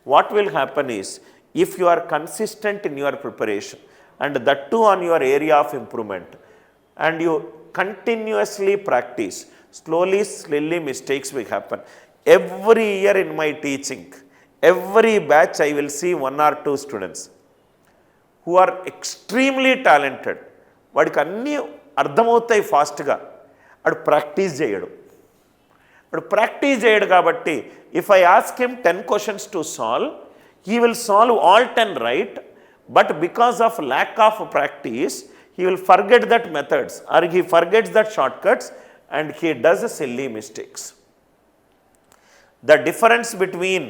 what will happen is, if you are consistent in your preparation and that too on your area of improvement, and you continuously practice, slowly mistakes will happen. Every year in my teaching, every batch I will see 1 or 2 students who are extremely talented. వాడికి అన్నీ అర్థమవుతాయి ఫాస్ట్గా, వాడు practice చేయడు కాబట్టి, if I ask him 10 questions to solve, he will solve all 10 right, but because of lack of practice, he will forget that methods, or he forgets that shortcuts, and he does silly mistakes. The difference between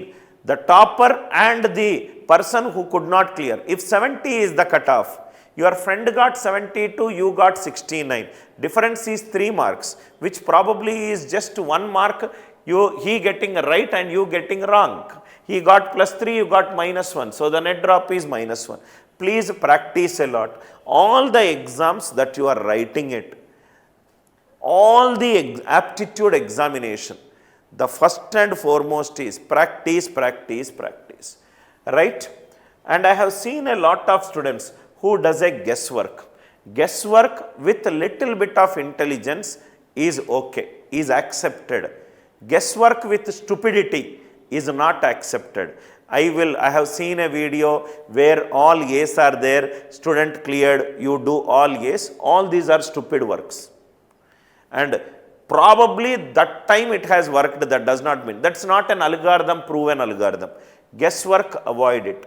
the topper and the person who could not clear, if 70 is the cutoff, your friend got 72, you got 69. Difference is 3 marks, which probably is just 1 mark, he getting right and you getting wrong. He got +3, you got -1. So the net drop is -1. Please practice a lot. All the exams that you are writing it, all the aptitude examination, the first and foremost is practice. Right? And I have seen a lot of students who does a guesswork. Guesswork with a little bit of intelligence is okay, is accepted. Guesswork with stupidity is not accepted. I have seen a video where all A's are there, student cleared, you do all A's. All these are stupid works. And probably that time it has worked, that does not mean. That's not an algorithm, proven algorithm. Guesswork, avoid it.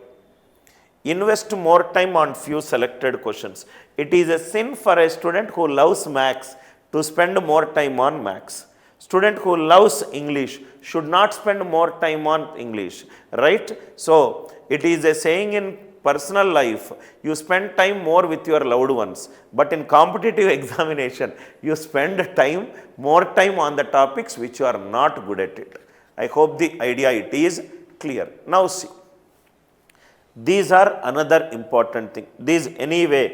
Invest more time on few selected questions. It is a sin for a student who loves maths to spend more time on maths. Student who loves English should not spend more time on English, right? So it is a saying in personal life, you spend time more with your loved ones, but in competitive examination, you spend more time on the topics which you are not good at it. I hope the idea it is clear. Now see, these are another important thing. These anyway,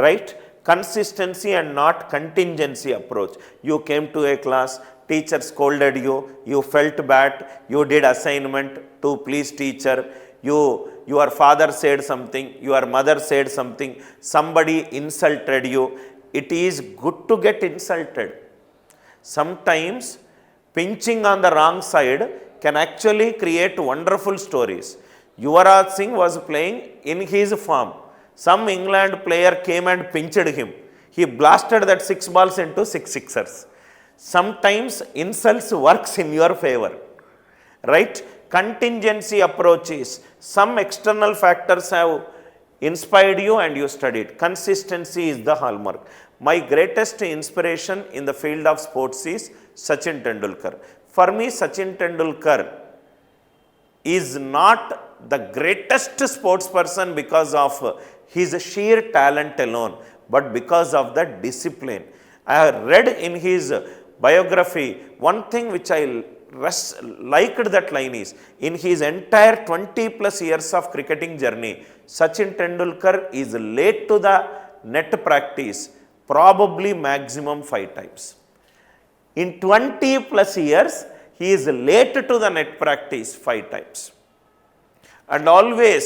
right? Consistency and not contingency approach. You came to a class, teacher scolded you, you felt bad, you did assignment to please teacher, your father said something, your mother said something, somebody insulted you. It is good to get insulted. Sometimes pinching on the wrong side can actually create wonderful stories. Yuvraj Singh was playing in his form. Some England player came and pinched him. He blasted that 6 balls into 6 sixers. Sometimes insults works in your favor, right? Contingency approaches. Some external factors have inspired you and you studied. Consistency is the hallmark. My greatest inspiration in the field of sports is Sachin Tendulkar. For me, Sachin Tendulkar is not the greatest sports person because of his sheer talent alone, but because of the discipline. I have read in his biography, one thing which I liked that line is, in his entire 20+ years of cricketing journey, Sachin Tendulkar is late to the net practice probably maximum 5 times. In 20+ years, he is late to the net practice 5 times. And always,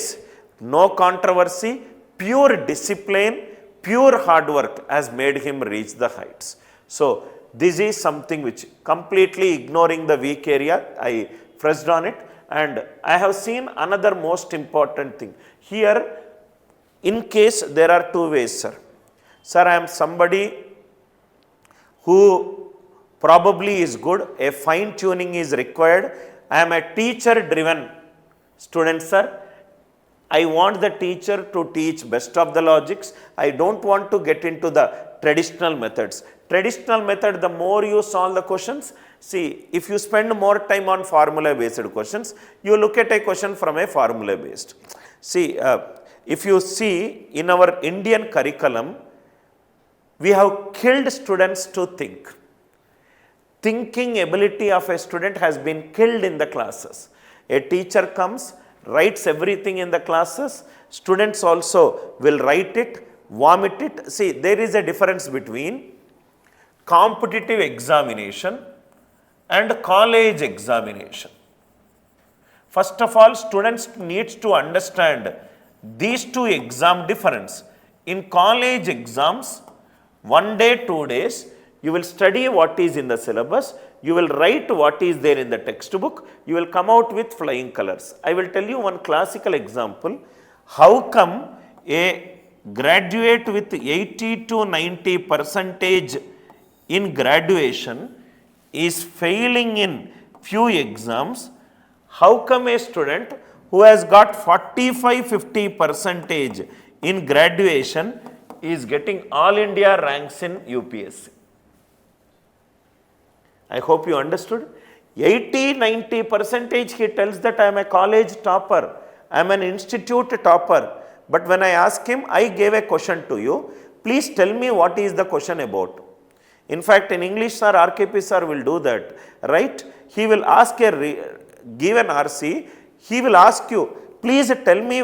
no controversy, pure discipline, pure hard work has made him reach the heights. So, this is something which, completely ignoring the weak area, I pressed on it. And I have seen another most important thing. Here, in case there are 2 ways, sir. Sir, I am somebody who probably is good, a fine tuning is required. I am a teacher driven student, sir. I want the teacher to teach best of the logics. I don't want to get into the traditional methods. Traditional method, the more you solve the questions, see, if you spend more time on formula based questions, you look at a question from a formula based. See, if you see in our Indian curriculum, we have killed students to think. Thinking ability of a student has been killed in the classes. A teacher comes, writes everything in the classes, students also will write it, vomit it. See, there is a difference between competitive examination and college examination. First of all, students needs to understand these two exam difference. In college exams, 1 day, 2 days, you will study what is in the syllabus, you will write what is there in the textbook, you will come out with flying colors. I will tell you one classical example. How come a graduate with 80 to 90 percentage in graduation is failing in few exams? How come a student who has got 45-50 percentage in graduation is getting all India ranks in UPSC? I hope you understood. 80-90 percentage he tells that I am a college topper, I am an institute topper. But when I ask him, I gave a question to you, please tell me what is the question about. In fact, in English, sir, RKP sir will do that, right? He will ask give an RC, he will ask you, please tell me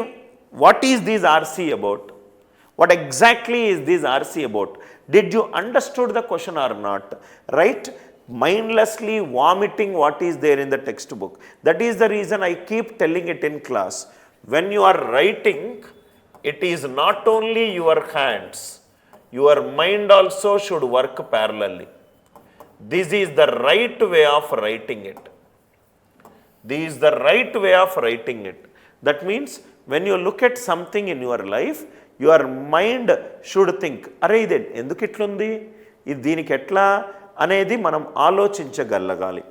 what is this RC about? What exactly is this RC about? Did you understood the question or not? Right? Mindlessly vomiting what is there in the textbook. That is the reason I keep telling it in class. When you are writing, it is not only your hands, your mind also should work parallelly. This is the right way of writing it. This is the right way of writing it. That means when you look at something in your life, your mind should think, అరే ఇది ఎందుకు ఇట్లుంది, ఇది దీనికి ఎట్లా అనేది మనం ఆలోచించగలగాలి.